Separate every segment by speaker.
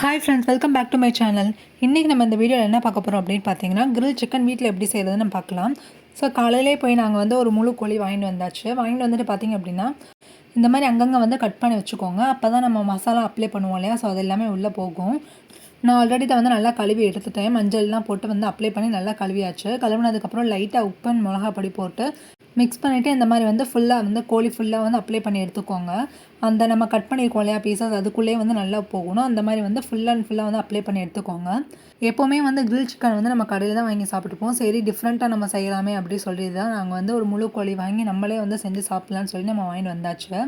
Speaker 1: Hi friends, welcome back to my channel. இன்றைக்கி நம்ம இந்த வீடியோவில் என்ன பார்க்க போகிறோம் அப்படின்னு பார்த்தீங்கன்னா, கிரில் சிக்கன் வீட்டில் எப்படி செய்கிறதுன்னு நம்ம பார்க்கலாம். ஸோ காலையிலே போய் நாங்கள் வந்து ஒரு முழு கோழி வாங்கிட்டு வந்தாச்சு. வாங்கிட்டு வந்துட்டு பார்த்திங்க அப்படின்னா, இந்த மாதிரி அங்கங்கே வந்து கட் பண்ணி வச்சுக்கோங்க. அப்போ தான் நம்ம மசாலா அப்ளை பண்ணுவோம் இல்லையா, ஸோ அது எல்லாமே உள்ளே போகும். நான் ஆல்ரெடி இதை வந்து நல்லா கழுவி எடுத்துட்டேன். மஞ்சள்லாம் போட்டு வந்து அப்ளை பண்ணி நல்லா கழுவியாச்சு. கழுவினதுக்கப்புறம் லைட்டாக உப்பு மிளகா பொடி போட்டு மிக்ஸ் பண்ணிவிட்டு இந்த மாதிரி வந்து ஃபுல்லாக வந்து கோழி ஃபுல்லாக வந்து அப்ளை பண்ணி எடுத்துக்கோங்க. அந்த நம்ம கட் பண்ணியிருக்கோம் இல்லையா பீஸஸ், அதுக்குள்ளேயே வந்து நல்லா போகணும். அந்த மாதிரி வந்து ஃபுல்லாக வந்து அப்ளை பண்ணி எடுத்துக்கோங்க. எப்போவுமே வந்து கிரில் சிக்கன் வந்து நம்ம கடையில் தான் வாங்கி சாப்பிட்டுப்போம். சரி, டிஃப்ரெண்ட்டாக நம்ம செய்யலாமே அப்படி சொல்லி தான் நாங்கள் வந்து ஒரு முழு கோழி வாங்கி நம்மளே வந்து செஞ்சு சாப்பிட்லான்னு சொல்லி நம்ம வாங்கிட்டு வந்தாச்சு.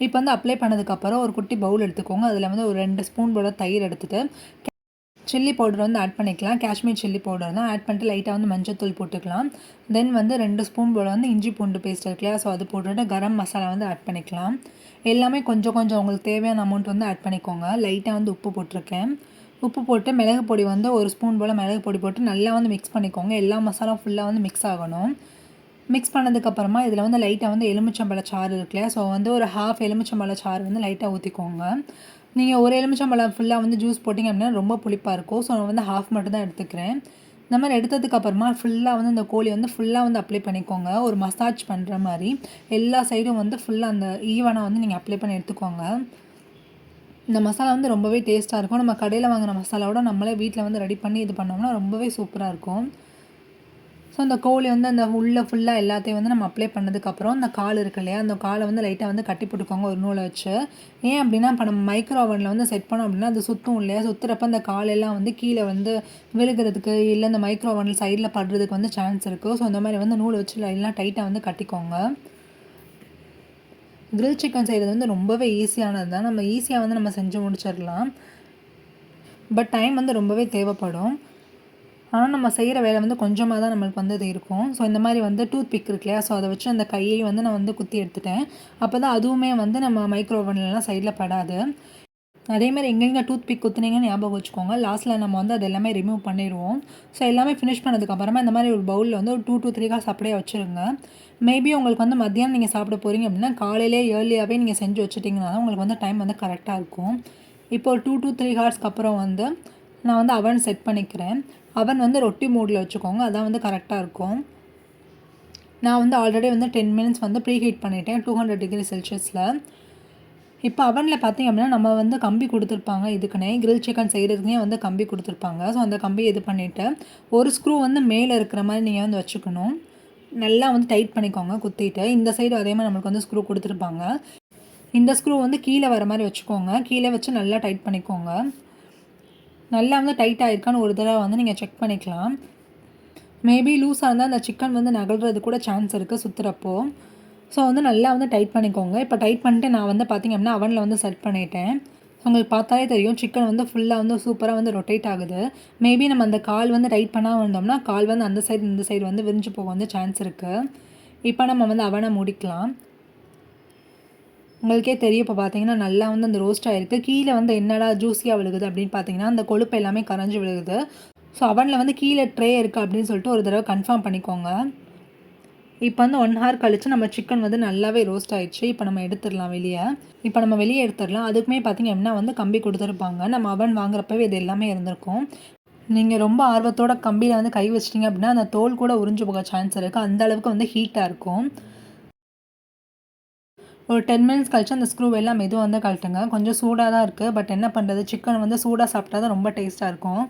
Speaker 1: இப்போ வந்து அப்ளை பண்ணதுக்கப்புறம் ஒரு குட்டி பவுல் எடுத்துக்கோங்க. அதில் வந்து ஒரு 2 ஸ்பூன் போல தயிர் எடுத்துகிட்டு சில்லி பவுடர் வந்து ஆட் பண்ணிக்கலாம். காஷ்மீர் சில்லி பவுடர் தான் ஆட் பண்ணிட்டு லைட்டாக வந்து மஞ்சத்தூள் போட்டுக்கலாம். தென் வந்து 2 ஸ்பூன் போல் வந்து இஞ்சி பூண்டு பேஸ்ட் இருக்கு இல்லையா, ஸோ அது போட்டுட்டு கரம் மசாலா வந்து ஆட் பண்ணிக்கலாம். எல்லாமே கொஞ்சம் கொஞ்சம் உங்களுக்கு தேவையான அமௌண்ட் வந்து ஆட் பண்ணிக்கோங்க. லைட்டாக வந்து உப்பு போட்டிருக்கேன். உப்பு போட்டு மிளகு பொடி வந்து ஒரு ஸ்பூன் போல் மிளகு பொடி போட்டு நல்லா வந்து மிக்ஸ் பண்ணிக்கோங்க. எல்லா மசாலாவும் ஃபுல்லாக வந்து மிக்ஸ் ஆகணும். மிக்ஸ் பண்ணதுக்கப்புறமா இதில் வந்து லைட்டாக வந்து எலுமிச்சம்பழ சாறு இருக்கு இல்லையா, ஸோ வந்து ஒரு ஹாஃப் எலுமிச்சம்பழ சாறு வந்து லைட்டாக ஊற்றிக்கோங்க. நீங்கள் ஒரு எலுமிச்சம்பழம் ஃபுல்லாக வந்து ஜூஸ் போட்டிங்க அப்படின்னா ரொம்ப புளிப்பாக இருக்கும். ஸோ நான் வந்து ஹாஃப் மட்டும் தான் எடுத்துக்கிறேன். இந்த மாதிரி எடுத்ததுக்கப்புறமா ஃபுல்லாக வந்து இந்த கோழி வந்து ஃபுல்லாக வந்து அப்ளை பண்ணிக்கோங்க. ஒரு மசாஜ் பண்ணுற மாதிரி எல்லா சைடும் வந்து ஃபுல்லாக அந்த ஈவனாக வந்து நீங்கள் அப்ளை பண்ணி எடுத்துக்கோங்க. இந்த மசாலா வந்து ரொம்பவே டேஸ்ட்டாக இருக்கும். நம்ம கடையில் வாங்கின மசாலாவோட நம்மளே வீட்டில் வந்து ரெடி பண்ணி இது பண்ணோம்னா ரொம்பவே சூப்பராக இருக்கும். ஸோ அந்த கோழி வந்து அந்த உள்ள ஃபுல்லாக எல்லாத்தையும் வந்து நம்ம அப்ளை பண்ணதுக்கப்புறம் அந்த கால் இருக்கு இல்லையா, அந்த காலை வந்து லைட்டாக வந்து கட்டி போட்டுக்கோங்க ஒரு நூலை வச்சு. ஏன் அப்படின்னா, இப்போ நம்ம மைக்ரோ ஓவனில் வந்து செட் பண்ணோம் அப்படின்னா அது சுற்றும் இல்லையா, சுற்றுறப்ப அந்த காலெல்லாம் வந்து கீழே வந்து விழுகிறதுக்கு இல்லை இந்த மைக்ரோ ஓவனில் சைடில் படுறதுக்கு வந்து சான்ஸ் இருக்குது. ஸோ அந்த மாதிரி வந்து நூலை வச்சு எல்லாம் டைட்டாக வந்து கட்டிக்கோங்க. கிரில் சிக்கன் செய்கிறது வந்து ரொம்பவே ஈஸியானது தான். நம்ம ஈஸியாக வந்து நம்ம செஞ்சு முடிச்சிடலாம். பட் டைம் வந்து ரொம்பவே தேவைப்படும். ஆனால் நம்ம செய்கிற வேலை வந்து கொஞ்சமாக தான் நம்மளுக்கு வந்து அது இருக்கும். ஸோ இந்த மாதிரி வந்து டூத் பிக் இருக்கு இல்லையா, ஸோ அதை வச்சு அந்த கையை வந்து நான் வந்து குத்தி எடுத்துட்டேன். அப்போ தான் அதுவுமே வந்து நம்ம மைக்ரோ ஓவன்லலாம் சைடில் படாது. அதேமாதிரி எங்கெங்கே டூத் பிக் குத்துனீங்கன்னு ஞாபகம் வச்சுக்கோங்க. லாஸ்ட்டில் நம்ம வந்து அது எல்லாமே ரிமூவ் பண்ணிடுவோம். ஸோ எல்லாமே ஃபினிஷ் பண்ணதுக்கப்புறமா இந்த மாதிரி ஒரு பவுலில் வந்து ஒரு 2 to 3 ஹார்ஸ் அப்படியே வச்சுருங்க. மேபி உங்களுக்கு வந்து மத்தியானம் நீங்கள் சாப்பிட போகிறீங்க அப்படின்னா காலையிலே ஏர்லியாகவே நீங்கள் செஞ்சு வச்சுட்டிங்கன்னா தான் உங்களுக்கு வந்து டைம் வந்து கரெக்டாக இருக்கும். இப்போ ஒரு 2 to 3 ஹார்ஸ்க்கு அப்புறம் வந்து நான் வந்து அவன் செட் பண்ணிக்கிறேன். அவன் வந்து ரொட்டி மோடில் வச்சுக்கோங்க, அதான் வந்து கரெக்டாக இருக்கும். நான் வந்து ஆல்ரெடி வந்து 10 மினிட்ஸ் வந்து ப்ரீ ஹீட் பண்ணிட்டேன் 200 டிகிரி செல்சியஸில். இப்போ அவனில் பார்த்திங்க அப்படின்னா நம்ம வந்து கம்பி கொடுத்துருப்பாங்க. இதுக்குன்னே கிரில் சிக்கன் செய்கிறதுக்குனே வந்து கம்பி கொடுத்துருப்பாங்க. ஸோ அந்த கம்பி இது பண்ணிவிட்டு ஒரு ஸ்க்ரூ வந்து மேலே இருக்கிற மாதிரி நீங்கள் வந்து வச்சுக்கணும். நல்லா வந்து டைட் பண்ணிக்கோங்க குத்திட்டு. இந்த சைடு அதே மாதிரி நம்மளுக்கு வந்து ஸ்க்ரூ கொடுத்துருப்பாங்க. இந்த ஸ்க்ரூ வந்து கீழே வர மாதிரி வச்சுக்கோங்க. கீழே வச்சு நல்லா டைட் பண்ணிக்கோங்க. நல்லா வந்து டைட்டாக இருக்கான்னு ஒரு தடவை வந்து நீங்கள் செக் பண்ணிக்கலாம். மேபி லூஸாக இருந்தால் அந்த சிக்கன் வந்து நகல்றது கூட சான்ஸ் இருக்குது சுற்றுறப்போ. ஸோ வந்து நல்லா வந்து டைட் பண்ணிக்கோங்க. இப்போ டைட் பண்ணிட்டு நான் வந்து பார்த்திங்க அப்படின்னா அவனில் வந்து செட் பண்ணிட்டேன். உங்களுக்கு பார்த்தாலே தெரியும் சிக்கன் வந்து ஃபுல்லாக வந்து சூப்பராக வந்து ரொட்டேட் ஆகுது. மேபி நம்ம அந்த கால் வந்து டைட் பண்ணால் வந்தோம்னா கால் வந்து அந்த சைடு இந்த சைடு வந்து விரிஞ்சு போக வந்து சான்ஸ் இருக்குது. இப்போ நம்ம வந்து அவனை முடிக்கலாம். உங்களுக்கே தெரியும் இப்போ பார்த்தீங்கன்னா நல்லா வந்து அந்த ரோஸ்ட் ஆகிருக்கு. கீழே வந்து என்னடா ஜூஸியாக விழுகுது அப்படின்னு பார்த்தீங்கன்னா அந்த கொழுப்பு எல்லாமே கரைஞ்சி விழுகுது. ஸோ அவனில் வந்து கீழே ட்ரே இருக்குது அப்படின்னு சொல்லிட்டு ஒரு தடவை கன்ஃபார்ம் பண்ணிக்கோங்க. இப்போ வந்து 1 ஹவர் கழித்து நம்ம சிக்கன் வந்து நல்லாவே ரோஸ்ட் ஆகிடுச்சு. இப்போ நம்ம எடுத்துடலாம் வெளியே. இப்போ நம்ம வெளியே எடுத்துடலாம். அதுக்குமே பார்த்திங்க அப்படின்னா வந்து கம்பி கொடுத்துருப்பாங்க. நம்ம அவன் வாங்குறப்பவே இது எல்லாமே இருந்திருக்கும். நீங்கள் ரொம்ப ஆர்வத்தோட கம்பியில் வந்து கை வச்சிட்டிங்க அப்படின்னா அந்த தோல் கூட உறிஞ்சு போக சான்ஸ் இருக்குது. அந்த அளவுக்கு வந்து ஹீட்டாக இருக்கும். ஒரு 10 மினிட்ஸ் கழிச்சு அந்த ஸ்க்ரூ எல்லாம் மெதுவாக வந்து கழட்டுங்க. கொஞ்சம் சூடாக தான் இருக்குது. பட் என்ன பண்ணுறது, சிக்கன் வந்து சூடாக சாப்பிட்டா தான் ரொம்ப டேஸ்ட்டாக இருக்கும்.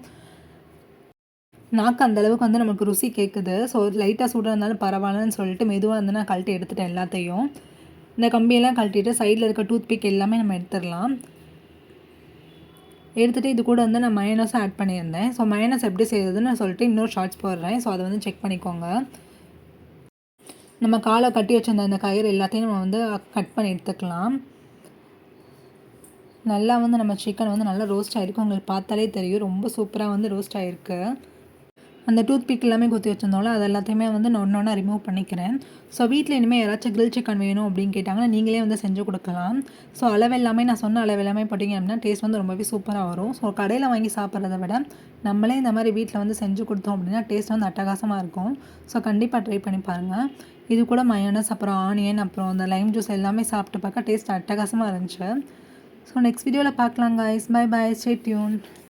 Speaker 1: நாக்கு அந்தளவுக்கு வந்து நமக்கு ருசி கேட்குது. ஸோ லைட்டாக சூடாக இருந்தாலும் பரவாயில்லன்னு சொல்லிட்டு மெதுவாக வந்து நான் கழட்டி எடுத்துட்டேன் எல்லாத்தையும். இந்த கம்பியெல்லாம் கழட்டிட்டு சைடில் இருக்க டூத் பிக் எல்லாமே நம்ம எடுத்துடலாம். எடுத்துகிட்டு இது கூட வந்து நான் மயோனஸும் ஆட் பண்ணியிருந்தேன். ஸோ மயோனஸ் எப்படி செய்யுதுன்னு சொல்லிட்டு இன்னொரு ஷார்ட்ஸ் போடுறேன். ஸோ அதை வந்து செக் பண்ணிக்கோங்க. நம்ம காலை கட்டி வச்சிருந்த அந்த கயிறு எல்லாத்தையும் நம்ம வந்து கட் பண்ணி எடுத்துக்கலாம். நல்லா வந்து நம்ம சிக்கன் வந்து நல்லா ரோஸ்ட் ஆகிருக்கு. உங்களுக்கு பார்த்தாலே தெரியும் ரொம்ப சூப்பராக வந்து ரோஸ்ட் ஆகிருக்கு. அந்த டூத் பிக் எல்லாமே குத்தி வச்சிருந்தோம்ல அது எல்லாத்தையுமே வந்து நான் ஒன்று ஒன்றா ரிமூவ் பண்ணிக்கிறேன். ஸோ வீட்டில் இனிமேல் யாராச்சும் கிரில் சிக்கன் வேணும் அப்படின்னு கேட்டாங்கன்னா நீங்களே வந்து செஞ்சு கொடுக்கலாம். ஸோ அளவு எல்லாமே நான் சொன்ன அளவு எல்லாமே போட்டிங்க அப்படின்னா டேஸ்ட் வந்து ரொம்பவே சூப்பராக வரும். ஸோ கடையில் வாங்கி சாப்பிட்றத விட நம்மளே இந்த மாதிரி வீட்டில் வந்து செஞ்சு கொடுத்தோம் அப்படின்னா டேஸ்ட் வந்து அட்டகாசமாக இருக்கும். ஸோ கண்டிப்பாக ட்ரை பண்ணி பாருங்கள். இது கூட மயோனஸ் அப்புறம் ஆனியன் அப்புறம் அந்த லைம் ஜூஸ் எல்லாமே சாப்பிட்டு பார்க்க டேஸ்ட் அட்டகாசமாக இருந்துச்சு. ஸோ நெக்ஸ்ட் வீடியோவில் பார்க்கலாம் guys. Bye bye, stay tuned.